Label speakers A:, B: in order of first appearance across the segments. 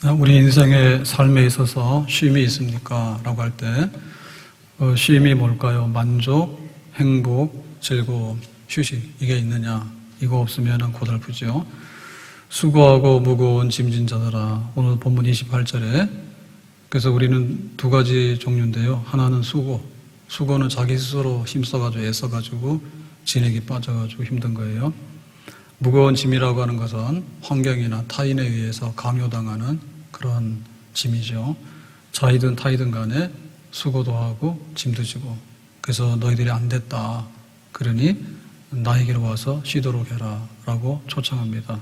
A: 우리 인생의 삶에 있어서 쉼이 있습니까? 라고 할 때 쉼이 뭘까요? 만족, 행복, 즐거움, 휴식 이게 있느냐? 이거 없으면 고달프죠. 수고하고 무거운 짐진 자들아, 오늘 본문 28절에 그래서 우리는 두 가지 종류인데요. 하나는 수고는 자기 스스로 힘써가지고 애써가지고 진액이 빠져가지고 힘든 거예요. 무거운 짐이라고 하는 것은 환경이나 타인에 의해서 강요당하는 그런 짐이죠. 자이든 타이든 간에 수고도 하고 짐도 지고, 그래서 너희들이 안 됐다 그러니 나에게로 와서 쉬도록 해라 라고 초청합니다.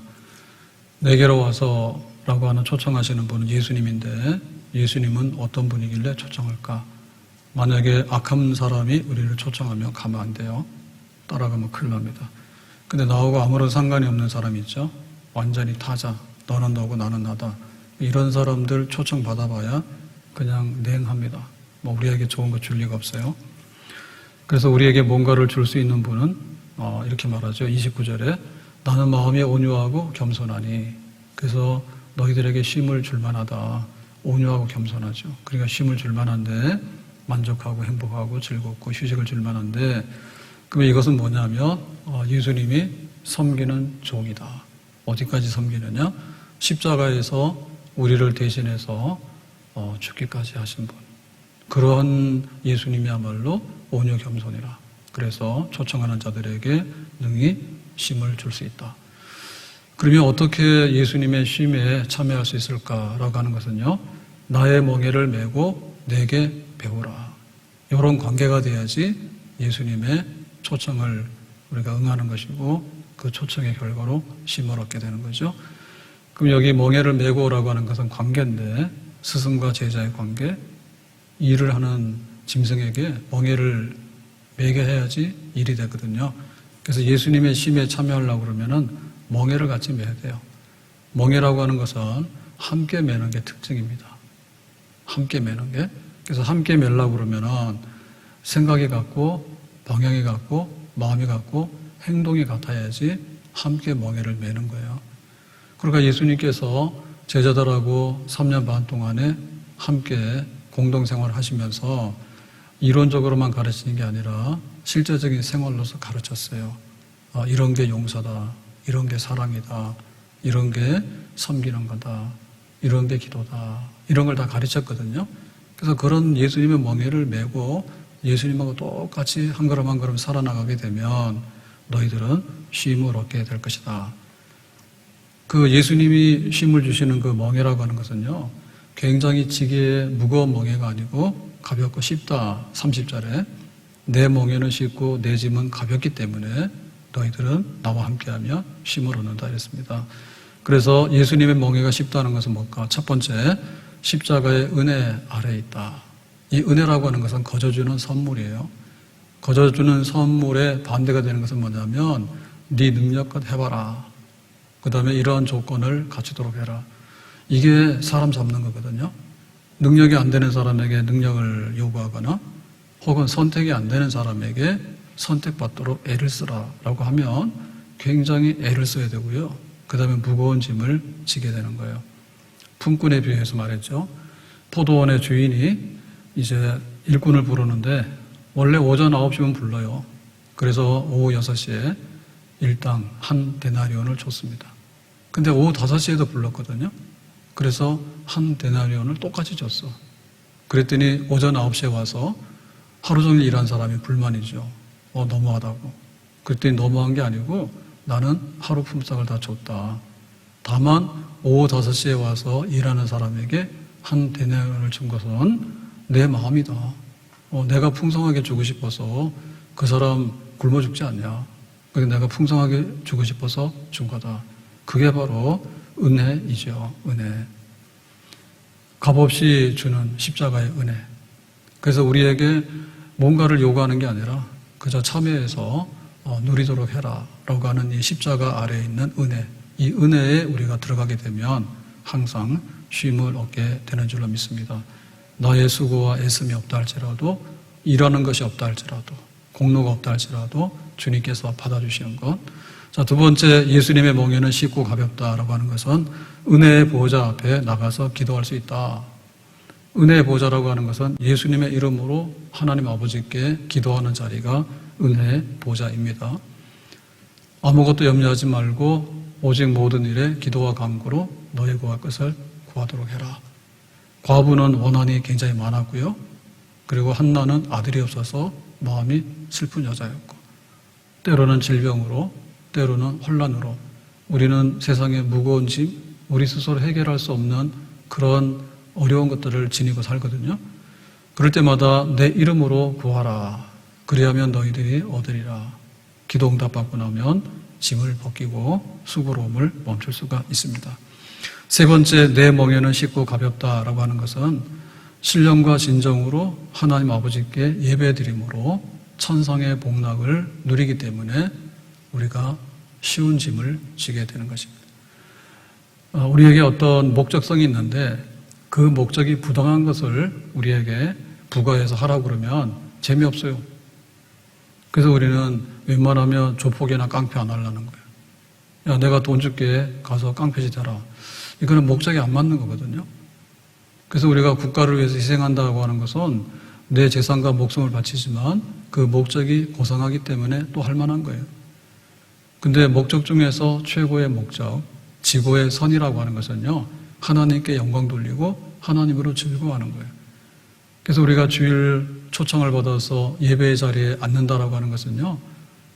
A: 내게로 와서 라고 하는 초청하시는 분은 예수님인데, 예수님은 어떤 분이길래 초청할까? 만약에 악한 사람이 우리를 초청하면 가면 안 돼요. 따라가면 큰일 납니다. 근데 나하고 아무런 상관이 없는 사람이 있죠. 완전히 타자, 너는 너고 나는 나다. 이런 사람들 초청 받아봐야 그냥 냉합니다. 우리에게 좋은 거 줄 리가 없어요. 그래서 우리에게 뭔가를 줄 수 있는 분은 이렇게 말하죠. 29절에 나는 마음이 온유하고 겸손하니, 그래서 너희들에게 쉼을 줄 만하다. 온유하고 겸손하죠. 그러니까 쉼을 줄 만한데, 만족하고 행복하고 즐겁고 휴식을 줄 만한데, 그러면 이것은 뭐냐면 예수님이 섬기는 종이다. 어디까지 섬기느냐? 십자가에서 우리를 대신해서 죽기까지 하신 분. 그러한 예수님이야말로 온유 겸손이라. 그래서 초청하는 자들에게 능히 쉼을 줄 수 있다. 그러면 어떻게 예수님의 쉼에 참여할 수 있을까라고 하는 것은요, 나의 멍에를 메고 내게 배우라. 이런 관계가 돼야지 예수님의 초청을 우리가 응하는 것이고, 그 초청의 결과로 쉼을 얻게 되는 거죠. 그럼 여기 멍에를 메고 오라고 하는 것은 관계인데, 스승과 제자의 관계, 일을 하는 짐승에게 멍에를 매게 해야지 일이 되거든요. 그래서 예수님의 쉼에 참여하려고 그러면은 멍에를 같이 매야 돼요. 멍에라고 하는 것은 함께 매는 게 특징입니다. 함께 매는 게. 그래서 함께 매려고 그러면은 생각이 같고, 방향이 같고, 마음이 같고, 행동이 같아야지 함께 멍에를 매는 거예요. 그러니까 예수님께서 제자들하고 3년 반 동안에 함께 공동생활을 하시면서 이론적으로만 가르치는 게 아니라 실제적인 생활로서 가르쳤어요. 이런 게 용서다, 이런 게 사랑이다, 이런 게 섬기는 거다, 이런 게 기도다, 이런 걸 다 가르쳤거든요. 그래서 그런 예수님의 멍에를 메고 예수님하고 똑같이 한 걸음 한 걸음 살아나가게 되면 너희들은 쉼을 얻게 될 것이다. 그 예수님이 쉼을 주시는 그 멍에라고 하는 것은요, 굉장히 지게 무거운 멍에가 아니고 가볍고 쉽다. 30절에 내 멍에는 쉽고 내 짐은 가볍기 때문에 너희들은 나와 함께하며 쉼을 얻는다 이랬습니다. 그래서 예수님의 멍에가 쉽다는 것은 뭘까? 첫 번째, 십자가의 은혜 아래에 있다. 이 은혜라고 하는 것은 거저주는 선물이에요. 거저주는 선물의 반대가 되는 것은 뭐냐면 네 능력껏 해봐라. 그 다음에 이러한 조건을 갖추도록 해라. 이게 사람 잡는 거거든요. 능력이 안 되는 사람에게 능력을 요구하거나 혹은 선택이 안 되는 사람에게 선택받도록 애를 쓰라라고 하면 굉장히 애를 써야 되고요. 그 다음에 무거운 짐을 지게 되는 거예요. 품꾼에 비유해서 말했죠. 포도원의 주인이 이제 일꾼을 부르는데 원래 오전 9시면 불러요. 그래서 오후 6시에 일당 한 데나리온을 줬습니다. 근데 오후 5시에도 불렀거든요. 그래서 한 데나리온을 똑같이 줬어. 그랬더니 오전 9시에 와서 하루 종일 일한 사람이 불만이죠. 너무하다고. 그랬더니 너무한 게 아니고 나는 하루 품삯을 다 줬다. 다만 오후 5시에 와서 일하는 사람에게 한 데나리온을 준 것은 내 마음이다. 내가 풍성하게 주고 싶어서 그 사람 굶어 죽지 않냐. 그래서 내가 풍성하게 주고 싶어서 준 거다. 그게 바로 은혜이죠. 은혜. 값없이 주는 십자가의 은혜. 그래서 우리에게 뭔가를 요구하는 게 아니라 그저 참여해서 누리도록 해라 라고 하는 이 십자가 아래에 있는 은혜. 이 은혜에 우리가 들어가게 되면 항상 쉼을 얻게 되는 줄로 믿습니다. 나의 수고와 애씀이 없다 할지라도, 일하는 것이 없다 할지라도, 공로가 없다 할지라도 주님께서 받아주시는 것, 자, 두 번째, 예수님의 멍에는 쉽고 가볍다라고 하는 것은 은혜의 보호자 앞에 나가서 기도할 수 있다. 은혜의 보호자라고 하는 것은 예수님의 이름으로 하나님 아버지께 기도하는 자리가 은혜의 보호자입니다. 아무것도 염려하지 말고 오직 모든 일에 기도와 간구로 너의 구할 것을 구하도록 해라. 과부는 원한이 굉장히 많았고요. 그리고 한나는 아들이 없어서 마음이 슬픈 여자였고, 때로는 질병으로, 때로는 혼란으로, 우리는 세상의 무거운 짐, 우리 스스로 해결할 수 없는 그런 어려운 것들을 지니고 살거든요. 그럴 때마다 내 이름으로 구하라. 그리하면 너희들이 얻으리라. 기도 응답받고 나면 짐을 벗기고 수고로움을 멈출 수가 있습니다. 세 번째, 내 멍에는 쉽고 가볍다라고 하는 것은 신령과 진정으로 하나님 아버지께 예배드림으로 천상의 복락을 누리기 때문에 우리가 쉬운 짐을 지게 되는 것입니다. 우리에게 어떤 목적성이 있는데 그 목적이 부당한 것을 우리에게 부과해서 하라고 그러면 재미없어요. 그래서 우리는 웬만하면 조폭이나 깡패 안 하려는 거예요. 야, 내가 돈 줄게, 가서 깡패짓 해라. 이거는 목적이 안 맞는 거거든요. 그래서 우리가 국가를 위해서 희생한다고 하는 것은 내 재산과 목숨을 바치지만 그 목적이 고상하기 때문에 또 할 만한 거예요. 근데 목적 중에서 최고의 목적, 지고의 선이라고 하는 것은요, 하나님께 영광 돌리고 하나님으로 즐거워하는 거예요. 그래서 우리가 주일 초청을 받아서 예배의 자리에 앉는다라고 하는 것은요,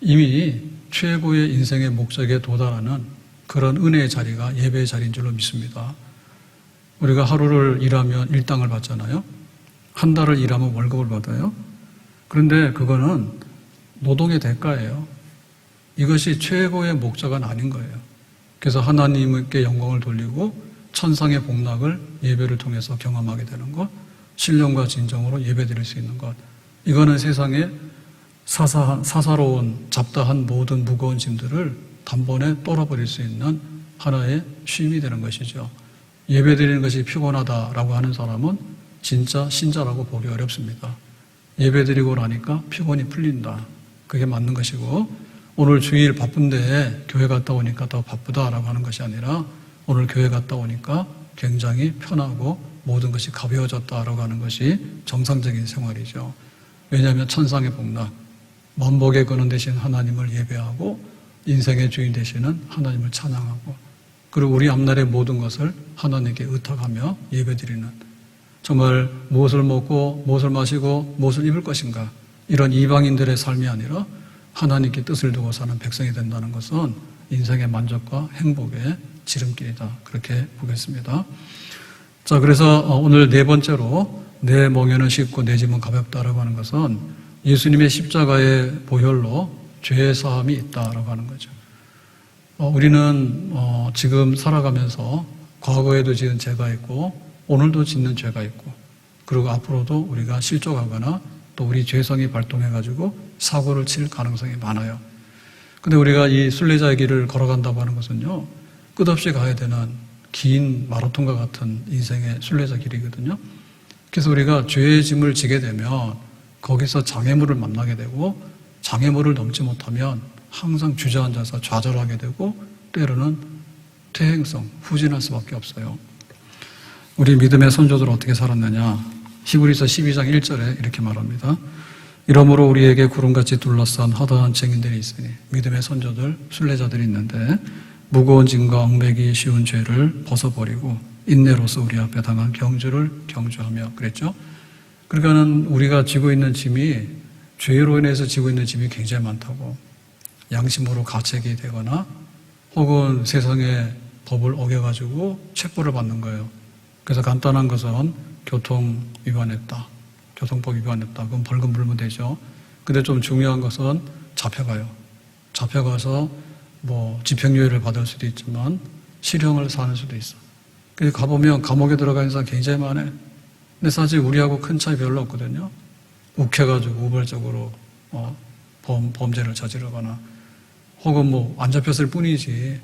A: 이미 최고의 인생의 목적에 도달하는 그런 은혜의 자리가 예배의 자리인 줄로 믿습니다. 우리가 하루를 일하면 일당을 받잖아요. 한 달을 일하면 월급을 받아요. 그런데 그거는 노동의 대가예요. 이것이 최고의 목적은 아닌 거예요. 그래서 하나님께 영광을 돌리고 천상의 복락을 예배를 통해서 경험하게 되는 것, 신령과 진정으로 예배드릴 수 있는 것, 이거는 세상에 사사로운 잡다한 모든 무거운 짐들을 단번에 떨어버릴 수 있는 하나의 쉼이 되는 것이죠. 예배드리는 것이 피곤하다라고 하는 사람은 진짜 신자라고 보기 어렵습니다. 예배드리고 나니까 피곤이 풀린다. 그게 맞는 것이고, 오늘 주일 바쁜데 교회 갔다 오니까 더 바쁘다라고 하는 것이 아니라 오늘 교회 갔다 오니까 굉장히 편하고 모든 것이 가벼워졌다라고 하는 것이 정상적인 생활이죠. 왜냐하면 천상의 복락, 만복의 근원 되신 하나님을 예배하고 인생의 주인 되시는 하나님을 찬양하고, 그리고 우리 앞날의 모든 것을 하나님께 의탁하며 예배드리는, 정말 무엇을 먹고 무엇을 마시고 무엇을 입을 것인가, 이런 이방인들의 삶이 아니라 하나님께 뜻을 두고 사는 백성이 된다는 것은 인생의 만족과 행복의 지름길이다. 그렇게 보겠습니다. 자, 그래서 오늘 네 번째로 내 멍에는 쉽고 내 짐은 가볍다라고 하는 것은 예수님의 십자가의 보혈로 죄의 사함이 있다라고 하는 거죠. 우리는 지금 살아가면서 과거에도 지은 죄가 있고 오늘도 짓는 죄가 있고, 그리고 앞으로도 우리가 실족하거나 또 우리 죄성이 발동해가지고 사고를 칠 가능성이 많아요. 근데 우리가 이 순례자의 길을 걸어간다고 하는 것은요, 끝없이 가야 되는 긴 마라톤과 같은 인생의 순례자 길이거든요. 그래서 우리가 죄의 짐을 지게 되면 거기서 장애물을 만나게 되고, 장애물을 넘지 못하면 항상 주저앉아서 좌절하게 되고, 때로는 퇴행성, 후진할 수밖에 없어요. 우리 믿음의 선조들 어떻게 살았느냐? 히브리서 12장 1절에 이렇게 말합니다. 이러므로 우리에게 구름같이 둘러싼 허다한 증인들이 있으니, 믿음의 선조들, 순례자들이 있는데 무거운 짐과 얽매기 쉬운 죄를 벗어버리고 인내로서 우리 앞에 당한 경주를 경주하며, 그랬죠? 그러니까는 우리가 지고 있는 짐이, 죄로 인해서 지고 있는 짐이 굉장히 많다고. 양심으로 가책이 되거나 혹은 세상의 법을 어겨가지고 책벌을 받는 거예요. 그래서 간단한 것은 교통 위반했다, 교통법 위반했다, 그건 벌금 물면 되죠. 근데 좀 중요한 것은 잡혀가요. 잡혀가서 집행유예를 받을 수도 있지만 실형을 사는 수도 있어. 그래서 가보면 감옥에 들어가는 사람 굉장히 많아요. 근데 사실 우리하고 큰 차이 별로 없거든요. 욱해가지고 우발적으로 범죄를 저지르거나 혹은 안 잡혔을 뿐이지.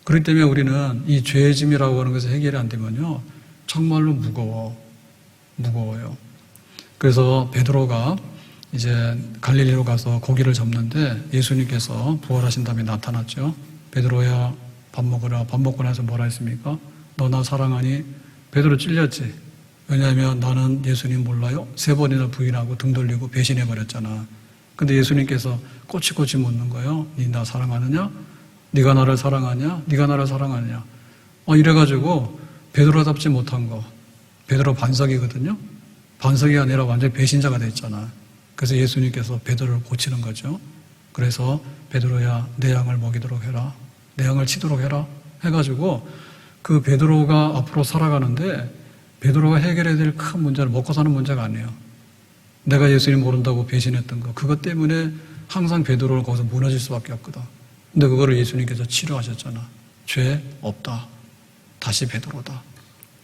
A: 그렇기 때문에 우리는 이 죄의 짐이라고 하는 것이 해결이 안 되면요, 정말로 무거워요. 그래서 베드로가 이제 갈릴리로 가서 고기를 잡는데 예수님께서 부활하신 다음에 나타났죠. 베드로야 밥 먹으라. 밥 먹고 나서 뭐라 했습니까? 너 나 사랑하니? 베드로 찔렸지. 왜냐하면 나는 예수님 몰라요? 3번이나 부인하고 등 돌리고 배신해버렸잖아. 근데 예수님께서 꼬치꼬치 묻는 거예요. 니 나 사랑하느냐? 네가 나를 사랑하냐? 네가 나를 사랑하느냐? 이래가지고 베드로답지 못한 거. 베드로 반석이거든요. 반석이 아니라 완전히 배신자가 됐잖아. 그래서 예수님께서 베드로를 고치는 거죠. 그래서 베드로야 내 양을 먹이도록 해라. 내 양을 치도록 해라. 해가지고 그 베드로가 앞으로 살아가는데 베드로가 해결해야 될 큰 문제는 먹고 사는 문제가 아니에요. 내가 예수님 모른다고 배신했던 거. 그것 때문에 항상 베드로는 거기서 무너질 수밖에 없거든. 근데 그거를 예수님께서 치료하셨잖아. 죄 없다. 다시 베드로다.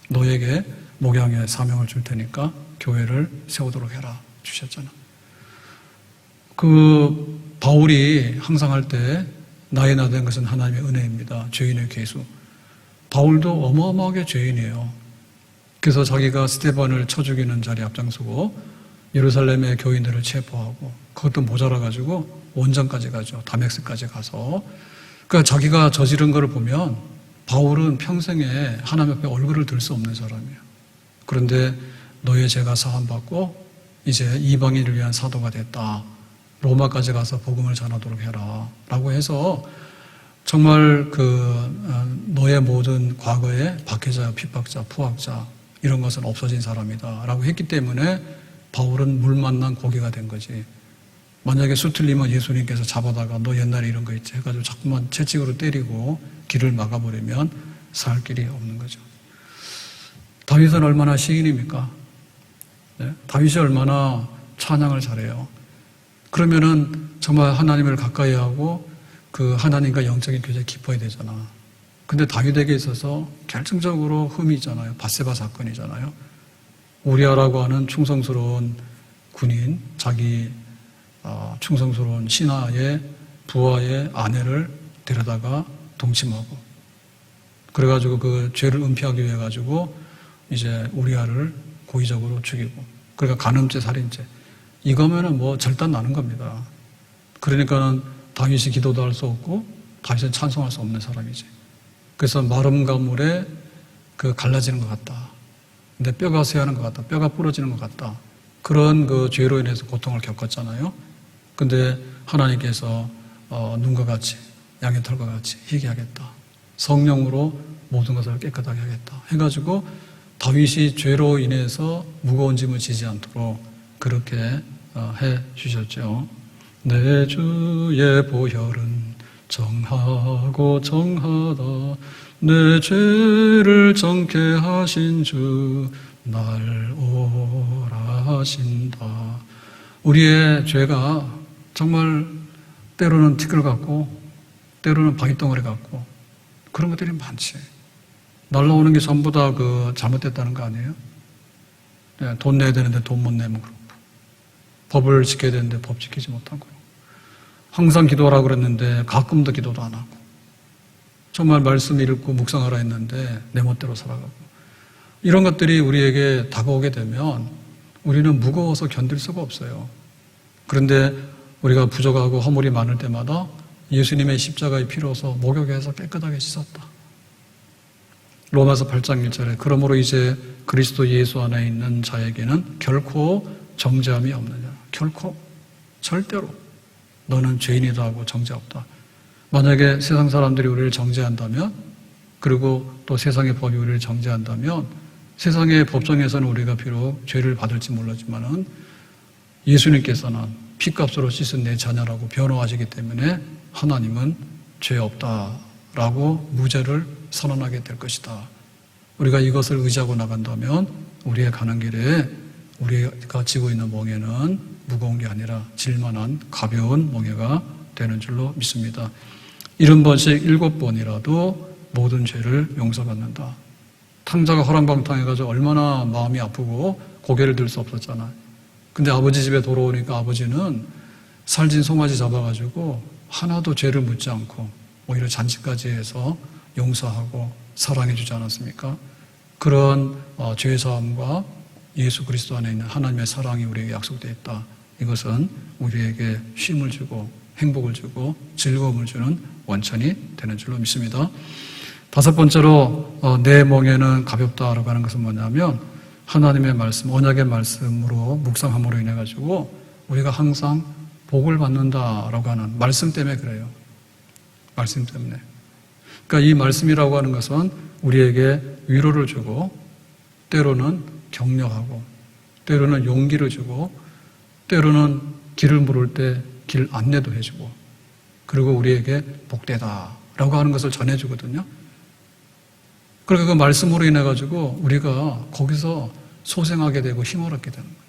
A: 너에게 목양의 사명을 줄 테니까 교회를 세우도록 해라. 주셨잖아. 그 바울이 항상 할 때 나의 나 된 것은 하나님의 은혜입니다. 죄인의 괴수. 바울도 어마어마하게 죄인이에요. 그래서 자기가 스데반을 쳐 죽이는 자리에 앞장서고 예루살렘의 교인들을 체포하고 그것도 모자라가지고 원정까지 가죠. 다맥스까지 가서. 그러니까 자기가 저지른 것을 보면 바울은 평생에 하나님 앞에 얼굴을 들 수 없는 사람이에요. 그런데 너의 죄가 사함받고 이제 이방인을 위한 사도가 됐다. 로마까지 가서 복음을 전하도록 해라. 라고 해서 정말 너의 모든 과거의 박해자, 핍박자, 포악자 이런 것은 없어진 사람이다. 라고 했기 때문에 바울은 물 만난 고기가 된 거지. 만약에 수틀리면 예수님께서 잡아다가 너 옛날에 이런 거 있지 해가지고 자꾸만 채찍으로 때리고 길을 막아버리면 살 길이 없는 거죠. 다윗은 얼마나 시인입니까? 네? 다윗이 얼마나 찬양을 잘해요. 그러면은 정말 하나님을 가까이 하고 그 하나님과 영적인 교제에 깊어야 되잖아. 근데 다윗에게 있어서 결정적으로 흠이 있잖아요. 밧세바 사건이잖아요. 우리아라고 하는 충성스러운 군인, 자기 충성스러운 신하의 부하의 아내를 데려다가 동침하고 그래가지고 그 죄를 은폐하기 위해 가지고 이제 우리아를 고의적으로 죽이고 그러니까 간음죄, 살인죄 이거면은 뭐 절단 나는 겁니다. 그러니까는 다윗이 기도도 할 수 없고 다윗은 찬송할 수 없는 사람이지. 그래서 마름과 물에 갈라지는 것 같다. 근데 뼈가 쇠하는 것 같다. 뼈가 부러지는 것 같다. 그런 그 죄로 인해서 고통을 겪었잖아요. 근데 하나님께서 눈과 같이 양의 털과 같이 희게 하겠다. 성령으로 모든 것을 깨끗하게 하겠다. 해가지고 다윗이 죄로 인해서 무거운 짐을 지지 않도록 그렇게 해 주셨죠. 내 주의 보혈은 정하고 정하다. 내 죄를 정케 하신 주 날 오라 하신다. 우리의 죄가 정말 때로는 티끌 같고 때로는 바위덩어리 같고 그런 것들이 많지. 날라오는 게 전부 다 잘못됐다는 거 아니에요? 네, 돈 내야 되는데 돈 못 내면 그렇고 법을 지켜야 되는데 법 지키지 못하고 항상 기도하라 그랬는데 가끔도 기도도 안 하고 정말 말씀 읽고 묵상하라 했는데 내 멋대로 살아가고 이런 것들이 우리에게 다가오게 되면 우리는 무거워서 견딜 수가 없어요. 그런데 우리가 부족하고 허물이 많을 때마다 예수님의 십자가의 피로서 목욕해서 깨끗하게 씻었다. 로마서 8장 1절에 그러므로 이제 그리스도 예수 안에 있는 자에게는 결코 정죄함이 없느냐. 결코 절대로 너는 죄인이다 하고 정죄 없다. 만약에 세상 사람들이 우리를 정죄한다면 그리고 또 세상의 법이 우리를 정죄한다면 세상의 법정에서는 우리가 비록 죄를 받을지 몰랐지만은 예수님께서는 피값으로 씻은 내 자녀라고 변호하시기 때문에 하나님은 죄 없다라고 무죄를 선언하게 될 것이다. 우리가 이것을 의지하고 나간다면 우리의 가는 길에 우리가 지고 있는 멍에는 무거운 게 아니라 질만한 가벼운 멍에가 되는 줄로 믿습니다. 70번씩 7번이라도 모든 죄를 용서받는다. 탕자가 허랑방탕해가지고 얼마나 마음이 아프고 고개를 들 수 없었잖아요. 근데 아버지 집에 돌아오니까 아버지는 살진 송아지 잡아가지고 하나도 죄를 묻지 않고 오히려 잔치까지 해서 용서하고 사랑해 주지 않았습니까? 그런 죄사함과 예수 그리스도 안에 있는 하나님의 사랑이 우리에게 약속되어 있다. 이것은 우리에게 쉼을 주고 행복을 주고 즐거움을 주는 원천이 되는 줄로 믿습니다. 다섯 번째로 내 멍에는 가볍다라고 하는 것은 뭐냐면 하나님의 말씀, 언약의 말씀으로 묵상함으로 인해 가지고 우리가 항상 복을 받는다라고 하는 말씀 때문에 그래요. 말씀 때문에. 그러니까 이 말씀이라고 하는 것은 우리에게 위로를 주고 때로는 격려하고 때로는 용기를 주고 때로는 길을 물을 때 길 안내도 해주고 그리고 우리에게 복되다라고 하는 것을 전해주거든요. 그러니까 그 말씀으로 인해 가지고 우리가 거기서 소생하게 되고 힘을 얻게 되는 거예요.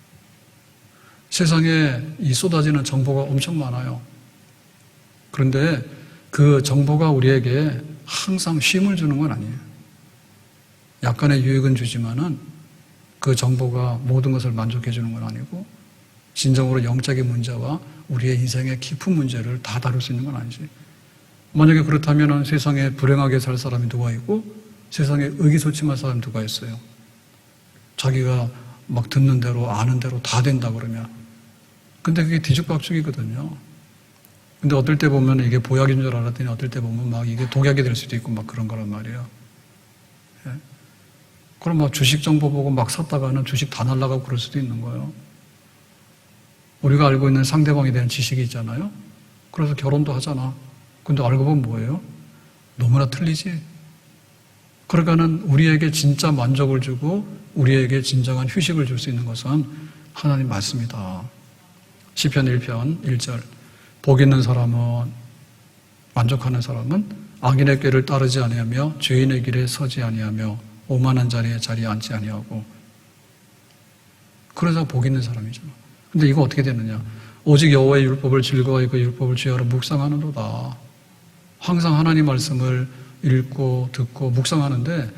A: 세상에 이 쏟아지는 정보가 엄청 많아요. 그런데 그 정보가 우리에게 항상 쉼을 주는 건 아니에요. 약간의 유익은 주지만은 그 정보가 모든 것을 만족해 주는 건 아니고 진정으로 영적인 문제와 우리의 인생의 깊은 문제를 다 다룰 수 있는 건 아니지. 만약에 그렇다면 세상에 불행하게 살 사람이 누가 있고 세상에 의기소침할 사람이 누가 있어요. 자기가 막 듣는 대로 아는 대로 다 된다 그러면. 근데 그게 뒤죽박죽이거든요. 근데 어떨 때 보면 이게 보약인 줄 알았더니 어떨 때 보면 막 이게 독약이 될 수도 있고 막 그런 거란 말이에요. 예? 그럼 막 주식 정보 보고 막 샀다가는 주식 다 날라가고 그럴 수도 있는 거예요. 우리가 알고 있는 상대방에 대한 지식이 있잖아요. 그래서 결혼도 하잖아. 근데 알고 보면 뭐예요? 너무나 틀리지. 그러니까는 우리에게 진짜 만족을 주고 우리에게 진정한 휴식을 줄 수 있는 것은 하나님 말씀이다. 시편 1편 1절 복 있는 사람은 만족하는 사람은 악인의 꾀를 따르지 아니하며 죄인의 길에 서지 아니하며 오만한 자리에 앉지 아니하고 그래서 복 있는 사람이잖아. 근데 이거 어떻게 되느냐? 오직 여호와의 율법을 즐거워하고 그 율법을 주야로 묵상하는도다. 항상 하나님 말씀을 읽고 듣고 묵상하는데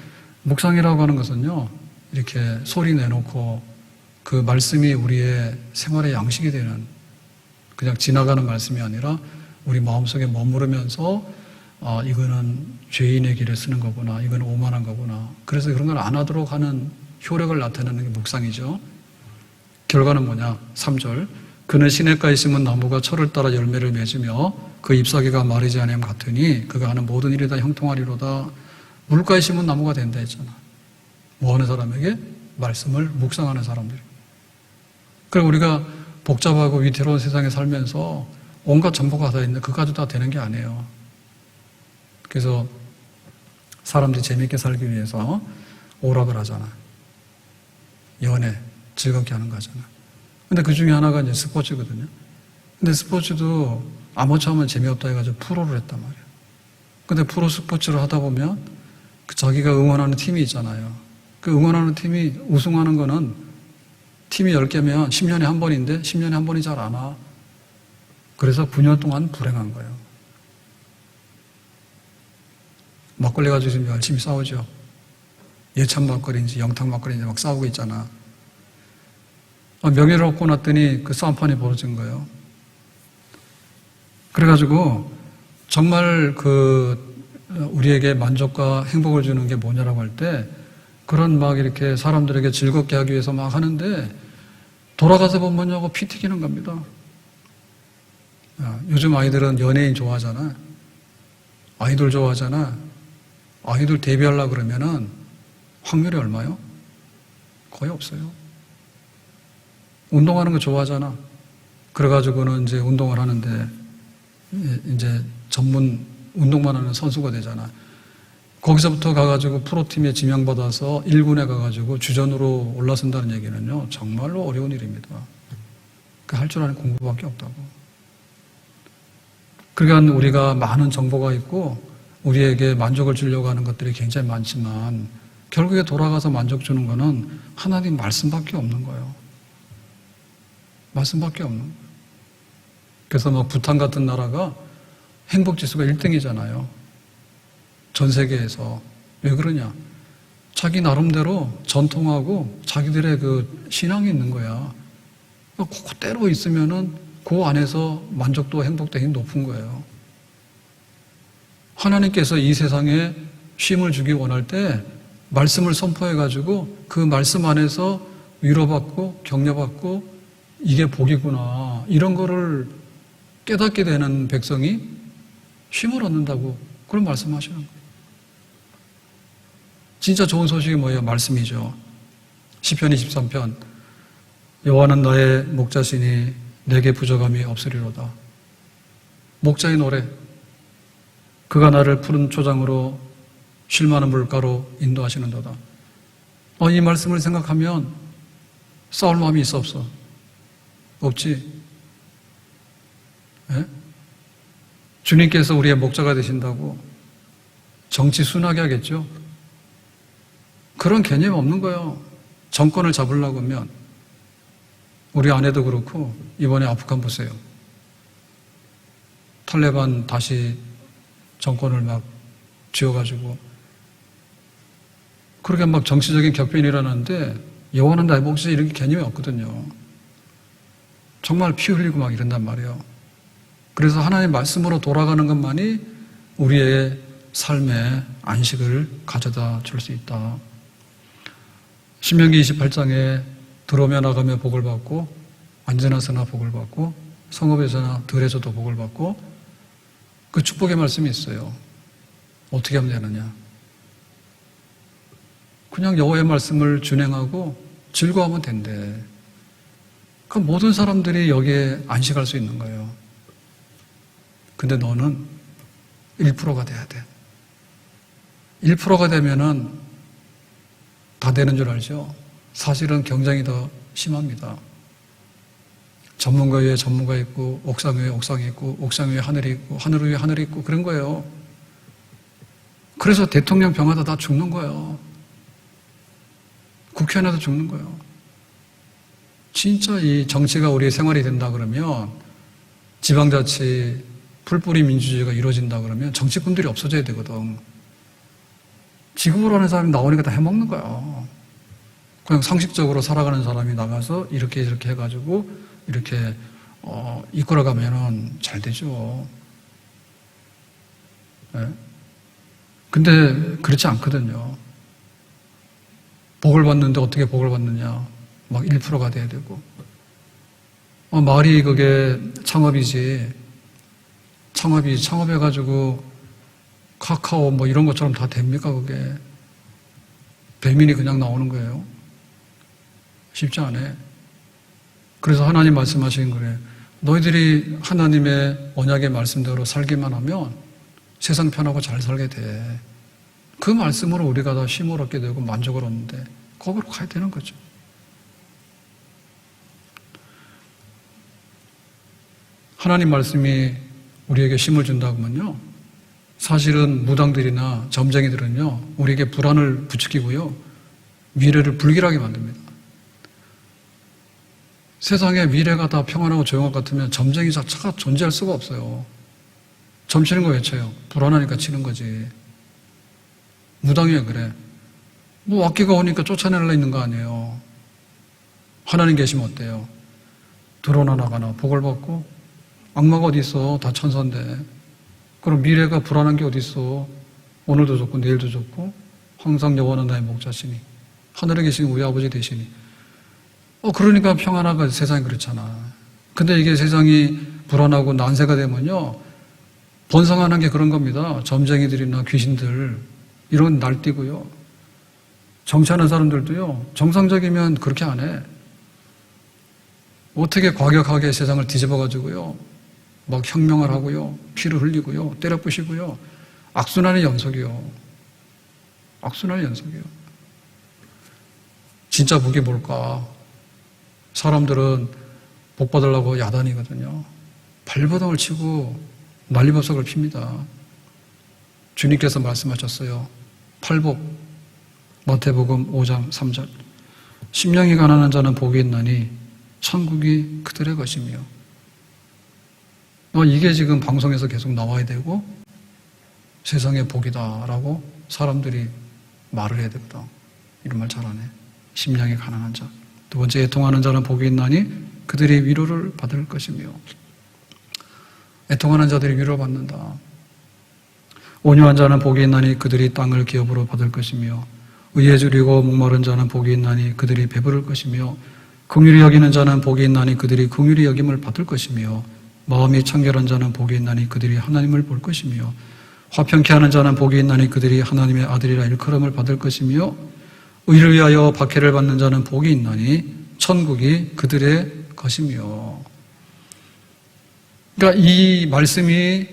A: 묵상이라고 하는 것은요 이렇게 소리 내놓고 그 말씀이 우리의 생활의 양식이 되는 그냥 지나가는 말씀이 아니라 우리 마음속에 머무르면서 이거는 죄인의 길에 쓰는 거구나, 이건 오만한 거구나. 그래서 그런 걸 안 하도록 하는 효력을 나타내는 게 묵상이죠. 결과는 뭐냐? 3절 그는 시냇가에 심은 나무가 철을 따라 열매를 맺으며 그 잎사귀가 마르지 아니함 같으니 그가 하는 모든 일이 다 형통하리로다. 물가에 심은 나무가 된다 했잖아. 뭐하는 사람에게? 말씀을 묵상하는 사람들. 그리고 우리가 복잡하고 위태로운 세상에 살면서 온갖 정보가 다 있는데 그까지 다 되는 게 아니에요. 그래서 사람들이 재미있게 살기 위해서 오락을 하잖아. 연애, 즐겁게 하는 거잖아. 근데 그 중에 하나가 이제 스포츠거든요. 근데 스포츠도 아마추어 하면 재미없다 해가지고 프로를 했단 말이에요. 근데 프로 스포츠를 하다 보면 그 자기가 응원하는 팀이 있잖아요. 그 응원하는 팀이 우승하는 거는 팀이 10개면 10년에 한 번인데 10년에 한 번이 잘 안 와. 그래서 9년 동안 불행한 거예요. 막걸리 가지고 지금 열심히 싸우죠. 예찬 막걸리인지 영탁 막걸리인지 막 싸우고 있잖아. 명예를 얻고 났더니 그 싸움판이 벌어진 거예요. 그래가지고 정말 우리에게 만족과 행복을 주는 게 뭐냐라고 할 때 그런 막 이렇게 사람들에게 즐겁게 하기 위해서 막 하는데 돌아가서 보면요 피 튀기는 겁니다. 요즘 아이들은 연예인 좋아하잖아. 아이돌 좋아하잖아. 아이돌 데뷔하려고 그러면은 확률이 얼마요? 거의 없어요. 운동하는 거 좋아하잖아. 그래가지고는 이제 운동을 하는데 이제 전문 운동만 하는 선수가 되잖아. 거기서부터 가가지고 프로팀에 지명받아서 1군에 가가지고 주전으로 올라선다는 얘기는요 정말로 어려운 일입니다. 할 줄 아는 공부밖에 없다고. 그러니까 우리가 많은 정보가 있고 우리에게 만족을 주려고 하는 것들이 굉장히 많지만 결국에 돌아가서 만족 주는 거는 하나님 말씀밖에 없는 거예요. 말씀밖에 없는 거예요. 그래서 막 부탄 같은 나라가 행복지수가 1등이잖아요. 전 세계에서. 왜 그러냐? 자기 나름대로 전통하고 자기들의 그 신앙이 있는 거야. 그대로 있으면은 그 안에서 만족도 행복도 굉장히 높은 거예요. 하나님께서 이 세상에 쉼을 주기 원할 때 말씀을 선포해가지고 그 말씀 안에서 위로받고 격려받고 이게 복이구나. 이런 거를 깨닫게 되는 백성이 쉼을 얻는다고 그런 말씀하시는 거예요. 진짜 좋은 소식이 뭐예요? 말씀이죠. 시편 23편 여호와는 나의 목자시니 내게 부족함이 없으리로다. 목자의 노래. 그가 나를 푸른 초장으로 쉴 만한 물가로 인도하시는도다. 이 말씀을 생각하면 싸울 마음이 있어 없어? 없지. 예? 주님께서 우리의 목자가 되신다고 정치 순하게 하겠죠? 그런 개념이 없는 거예요. 정권을 잡으려고 하면 우리 아내도 그렇고 이번에 아프간 보세요. 탈레반 다시 정권을 막 쥐어가지고 그렇게 막 정치적인 격변이 일어나는데 여호와는 나의 목자 이런 개념이 없거든요. 정말 피 흘리고 막 이런단 말이에요. 그래서 하나님의 말씀으로 돌아가는 것만이 우리의 삶에 안식을 가져다 줄 수 있다. 신명기 28장에 들어오며 나가며 복을 받고 안전하서나 복을 받고 성읍에서나 들에서도 복을 받고 그 축복의 말씀이 있어요. 어떻게 하면 되느냐? 그냥 여호와의 말씀을 준행하고 즐거워하면 된대. 그 모든 사람들이 여기에 안식할 수 있는 거예요. 근데 너는 1%가 돼야 돼. 1%가 되면은 다 되는 줄 알죠? 사실은 경쟁이 더 심합니다. 전문가 위에 전문가 있고, 옥상 위에 옥상이 있고, 옥상 위에 하늘이 있고, 하늘 위에 하늘이 있고, 그런 거예요. 그래서 대통령 병하다 다 죽는 거예요. 국회의원도 죽는 거예요. 진짜 이 정치가 우리의 생활이 된다 그러면, 지방자치, 풀뿌리 민주주의가 이루어진다 그러면 정치꾼들이 없어져야 되거든. 지구로 하는 사람이 나오니까 다 해먹는 거야. 그냥 상식적으로 살아가는 사람이 나가서 이렇게 해가지고 이렇게 이끌어가면은 잘 되죠. 네? 근데 그렇지 않거든요. 복을 받는데 어떻게 복을 받느냐? 막 1%가 돼야 되고. 말이 그게 창업이지. 창업해가지고 카카오 뭐 이런 것처럼 다 됩니까, 그게? 배민이 그냥 나오는 거예요. 쉽지 않아. 그래서 하나님 말씀하신 거래요. 너희들이 하나님의 언약의 말씀대로 살기만 하면 세상 편하고 잘 살게 돼. 그 말씀으로 우리가 다 쉼을 얻게 되고 만족을 얻는데 거기로 가야 되는 거죠. 하나님 말씀이 우리에게 쉼을 준다고 하면요. 사실은 무당들이나 점쟁이들은요. 우리에게 불안을 부추기고요. 미래를 불길하게 만듭니다. 세상에 미래가 다 평안하고 조용할 것 같으면 점쟁이 자체가 존재할 수가 없어요. 점 치는 거 왜 쳐요? 불안하니까 치는 거지. 무당이 왜 그래? 뭐 악기가 오니까 쫓아내려 있는 거 아니에요. 하나님 계시면 어때요? 들어오나 나가나 복을 받고 악마가 어디 있어? 다 천사인데. 그럼 미래가 불안한 게 어디 있어? 오늘도 좋고 내일도 좋고 항상 여호와는 나의 목자시니 하늘에 계신 우리 아버지 되시니 그러니까 평안하고 세상이 그렇잖아. 근데 이게 세상이 불안하고 난세가 되면요 번성하는 게 그런 겁니다. 점쟁이들이나 귀신들 이런 날뛰고요. 정치하는 사람들도요 정상적이면 그렇게 안 해. 어떻게 과격하게 세상을 뒤집어가지고요 막 혁명을 하고요 피를 흘리고요 때려 부시고요 악순환의 연속이요. 악순환의 연속이요. 진짜 복이 뭘까? 사람들은 복 받으려고 야단이거든요. 발버둥을 치고 난리법석을 핍니다. 주님께서 말씀하셨어요. 팔복 마태복음 5장 3절 심령이 가난한 자는 복이 있나니 천국이 그들의 것이며 이게 지금 방송에서 계속 나와야 되고 세상의 복이다라고 사람들이 말을 해야 되거든. 이런 말 잘하네. 심령이 가난한 자. 두 번째, 애통하는 자는 복이 있나니 그들이 위로를 받을 것이며 애통하는 자들이 위로를 받는다. 온유한 자는 복이 있나니 그들이 땅을 기업으로 받을 것이며 의에 줄이고 목마른 자는 복이 있나니 그들이 배부를 것이며 긍휼히 여기는 자는 복이 있나니 그들이 긍휼히 여김을 받을 것이며 마음이 청결한 자는 복이 있나니 그들이 하나님을 볼 것이며 화평케 하는 자는 복이 있나니 그들이 하나님의 아들이라 일컬음을 받을 것이며 의를 위하여 박해를 받는 자는 복이 있나니 천국이 그들의 것이며. 그러니까 이 말씀이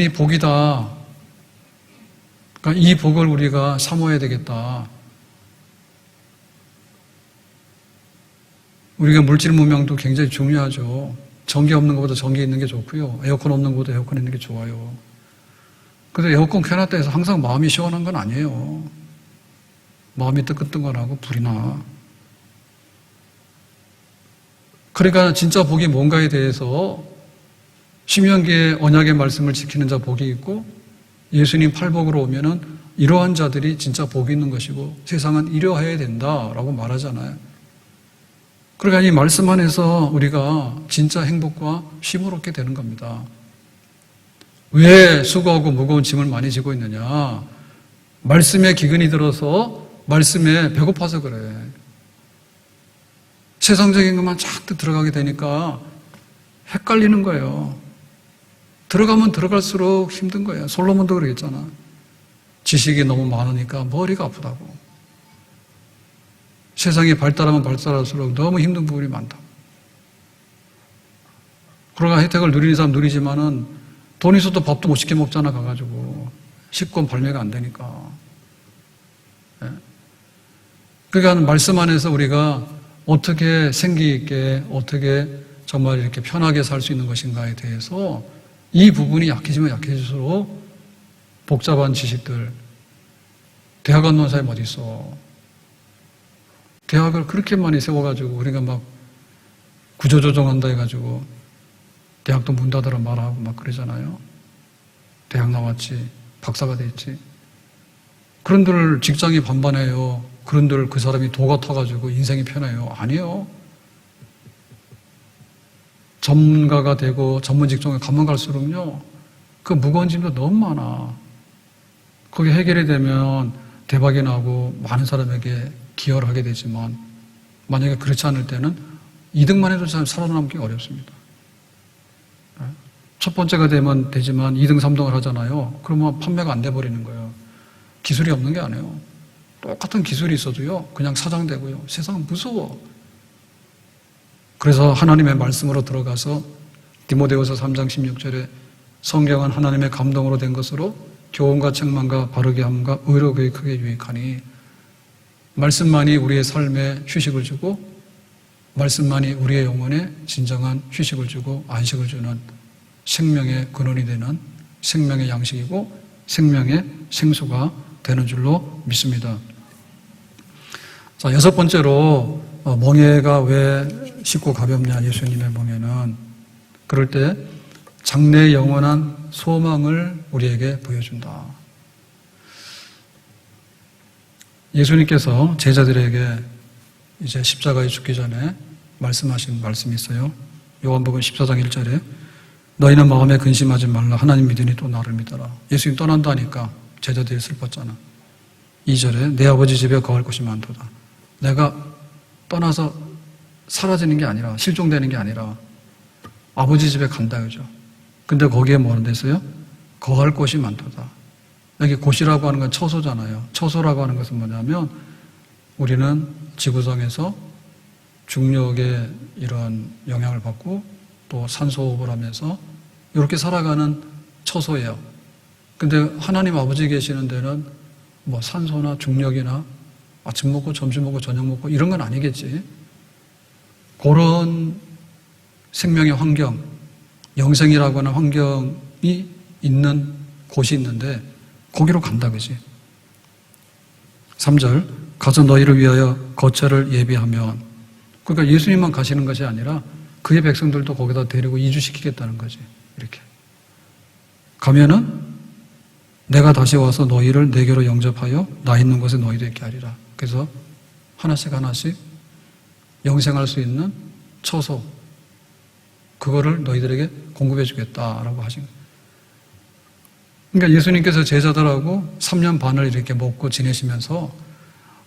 A: 복이다. 그러니까 이 복을 우리가 사모해야 되겠다. 우리가 물질 문명도 굉장히 중요하죠. 전기 없는 것보다 전기 있는 게 좋고요. 에어컨 없는 것보다 에어컨 있는 게 좋아요. 그래서 에어컨 켜놨다 해서 항상 마음이 시원한 건 아니에요. 마음이 뜨끈뜨끈하고 불이 나. 그러니까 진짜 복이 뭔가에 대해서 신명기의 언약의 말씀을 지키는 자 복이 있고 예수님 팔복으로 오면은 이러한 자들이 진짜 복이 있는 것이고 세상은 이러해야 된다라고 말하잖아요. 그러니까 이 말씀 안에서 우리가 진짜 행복과 쉼을 얻게 되는 겁니다. 왜 수고하고 무거운 짐을 많이 지고 있느냐? 말씀에 기근이 들어서 말씀에 배고파서 그래. 세상적인 것만 잔뜩 들어가게 되니까 헷갈리는 거예요. 들어가면 들어갈수록 힘든 거예요. 솔로몬도 그러겠잖아. 지식이 너무 많으니까 머리가 아프다고. 세상이 발달하면 발달할수록 너무 힘든 부분이 많다. 그러나 혜택을 누리는 사람 누리지만은 돈 있어도 밥도 못 시켜 먹잖아, 가가지고. 식권 발매가 안 되니까. 그러니까 말씀 안에서 우리가 어떻게 생기 있게, 어떻게 정말 이렇게 편하게 살 수 있는 것인가에 대해서 이 부분이 약해지면 약해질수록 복잡한 지식들, 대학 안 나온 사람이 어디 있어? 대학을 그렇게 많이 세워가지고 우리가 막 구조조정한다 해가지고 대학도 문 닫으라 말하고 막 그러잖아요. 대학 나왔지, 박사가 됐지. 그런들 직장이 반반해요. 그런들 그 사람이 도가 터가지고 인생이 편해요. 아니에요. 전문가가 되고 전문 직종에 가면 갈수록요, 그 무거운 짐도 너무 많아. 그게 해결이 되면 대박이 나고 많은 사람에게 기여를 하게 되지만 만약에 그렇지 않을 때는 2등만 해도 참 살아남기 어렵습니다. 첫 번째가 되면 되지만 2등, 3등을 하잖아요. 그러면 판매가 안 돼버리는 거예요. 기술이 없는 게 아니에요. 똑같은 기술이 있어도요, 그냥 사장되고요. 세상은 무서워. 그래서 하나님의 말씀으로 들어가서 디모데후서 3장 16절에 성경은 하나님의 감동으로 된 것으로 교훈과 책망과 바르게 함과 의로 교육하게 유익하니 말씀만이 우리의 삶에 휴식을 주고 말씀만이 우리의 영혼에 진정한 휴식을 주고 안식을 주는 생명의 근원이 되는 생명의 양식이고 생명의 생수가 되는 줄로 믿습니다. 자, 6번째로 멍에가 왜 쉽고 가볍냐, 예수님의 멍에는. 그럴 때 장래의 영원한 소망을 우리에게 보여준다. 예수님께서 제자들에게 이제 십자가에 죽기 전에 말씀하신 말씀이 있어요. 요한복음 14장 1절에 너희는 마음에 근심하지 말라. 하나님 믿으니 또 나를 믿어라. 예수님 떠난다니까 제자들이 슬펐잖아. 2절에 내 아버지 집에 거할 곳이 많도다. 내가 떠나서 사라지는 게 아니라 실종되는 게 아니라 아버지 집에 간다 그죠. 근데 거기에 뭐는 데서요? 거할 곳이 많도다. 여기 곳이라고 하는 건 처소잖아요. 처소라고 하는 것은 뭐냐면 우리는 지구상에서 중력의 이런 영향을 받고 또 산소호흡을 하면서 이렇게 살아가는 처소예요. 근데 하나님 아버지 계시는 데는 뭐 산소나 중력이나 아침 먹고 점심 먹고 저녁 먹고 이런 건 아니겠지. 그런 생명의 환경, 영생이라고 하는 환경이 있는 곳이 있는데 거기로 간다 그지. 3절 가서 너희를 위하여 거처를 예비하면, 그러니까 예수님만 가시는 것이 아니라 그의 백성들도 거기다 데리고 이주시키겠다는 거지. 이렇게 가면은 내가 다시 와서 너희를 내게로 영접하여 나 있는 곳에 너희도 있게 하리라. 그래서 하나씩 하나씩 영생할 수 있는 처소, 그거를 너희들에게 공급해 주겠다라고 하신 거예요. 그러니까 예수님께서 제자들하고 3년 반을 이렇게 먹고 지내시면서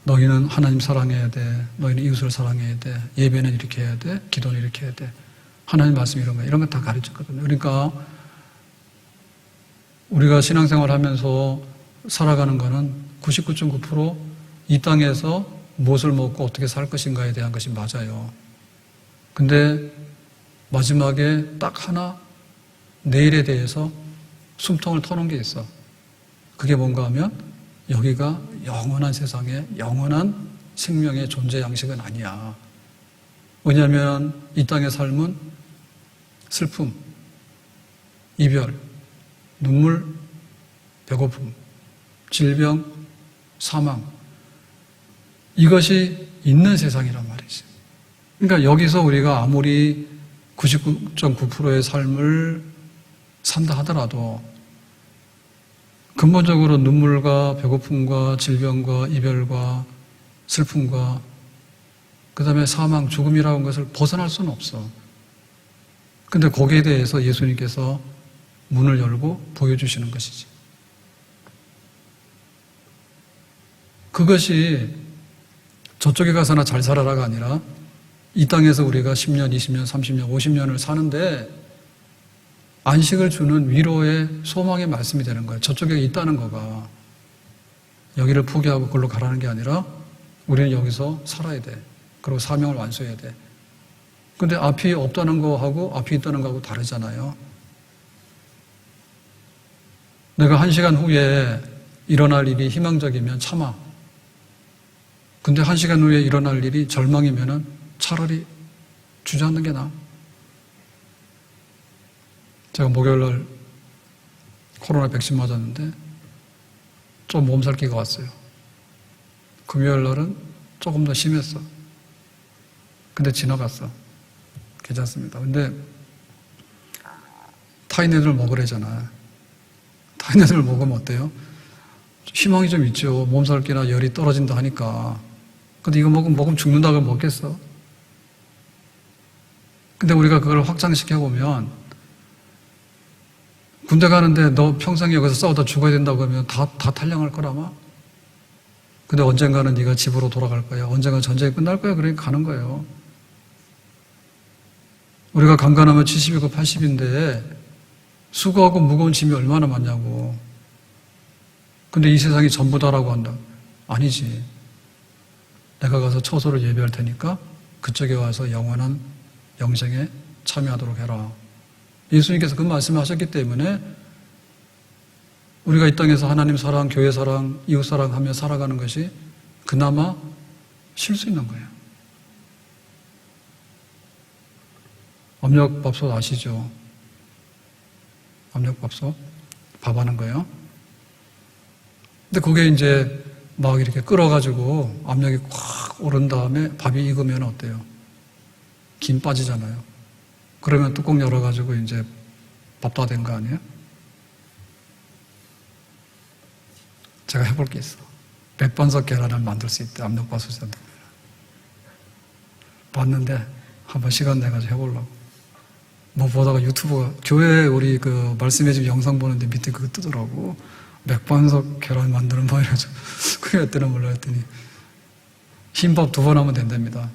A: 너희는 하나님 사랑해야 돼. 너희는 이웃을 사랑해야 돼. 예배는 이렇게 해야 돼. 기도는 이렇게 해야 돼. 하나님 말씀 이런 거 다 가르쳤거든요. 그러니까 우리가 신앙생활 하면서 살아가는 거는 99.9% 이 땅에서 무엇을 먹고 어떻게 살 것인가에 대한 것이 맞아요. 근데 마지막에 딱 하나 내일에 대해서 숨통을 터놓은 게 있어. 그게 뭔가 하면 여기가 영원한 세상에 영원한 생명의 존재 양식은 아니야. 왜냐하면 이 땅의 삶은 슬픔, 이별, 눈물, 배고픔, 질병, 사망, 이것이 있는 세상이란 말이지. 그러니까 여기서 우리가 아무리 99.9%의 삶을 산다 하더라도 근본적으로 눈물과 배고픔과 질병과 이별과 슬픔과 그 다음에 사망, 죽음이라는 것을 벗어날 수는 없어. 근데 거기에 대해서 예수님께서 문을 열고 보여주시는 것이지. 그것이 저쪽에 가서나 잘 살아라가 아니라 이 땅에서 우리가 10년, 20년, 30년, 50년을 사는데 안식을 주는 위로의 소망의 말씀이 되는 거예요. 저쪽에 있다는 거가 여기를 포기하고 그걸로 가라는 게 아니라 우리는 여기서 살아야 돼. 그리고 사명을 완수해야 돼. 근데 앞이 없다는 거하고 앞이 있다는 거하고 다르잖아요. 내가 1시간 후에 일어날 일이 희망적이면 참아. 근데 1시간 후에 일어날 일이 절망이면은 차라리 주저앉는 게 나아. 제가 목요일날 코로나 백신 맞았는데 좀 몸살기가 왔어요. 금요일날은 조금 더 심했어. 근데 지나갔어. 괜찮습니다. 근데 타인 애들 먹으래잖아. 타인 애들 먹으면 어때요? 희망이 좀 있죠. 몸살기나 열이 떨어진다 하니까. 근데 이거 먹으면 죽는다고 먹겠어? 근데 우리가 그걸 확장시켜보면 군대 가는데 너 평생 여기서 싸우다 죽어야 된다고 하면 다 탈영할 거라마? 근데 언젠가는 네가 집으로 돌아갈 거야. 언젠가 전쟁이 끝날 거야. 그러니까 가는 거예요. 우리가 강간하면 70이고 80인데 수고하고 무거운 짐이 얼마나 많냐고. 근데 이 세상이 전부다라고 한다. 아니지. 내가 가서 처소를 예비할 테니까 그쪽에 와서 영원한 영생에 참여하도록 해라. 예수님께서 그 말씀을 하셨기 때문에 우리가 이 땅에서 하나님 사랑, 교회 사랑, 이웃 사랑하며 살아가는 것이 그나마 쉴 수 있는 거예요. 압력밥솥 아시죠? 압력밥솥? 밥 하는 거예요. 근데 그게 이제 막 이렇게 끓어가지고 압력이 확 오른 다음에 밥이 익으면 어때요? 김 빠지잖아요. 그러면 뚜껑 열어가지고 이제 밥 다 된 거 아니에요? 제가 해볼 게 있어. 백반석 계란을 만들 수 있대. 압력밥솥에. 봤는데 한번 시간 내가지고 해보려고. 뭐 보다가 유튜브가 교회 우리 그 말씀해준 영상 보는데 밑에 그거 뜨더라고. 맥반석 계란 만드는 거 이래가지고 그게 어때나 몰라 했더니 흰밥 2번 하면 된답니다.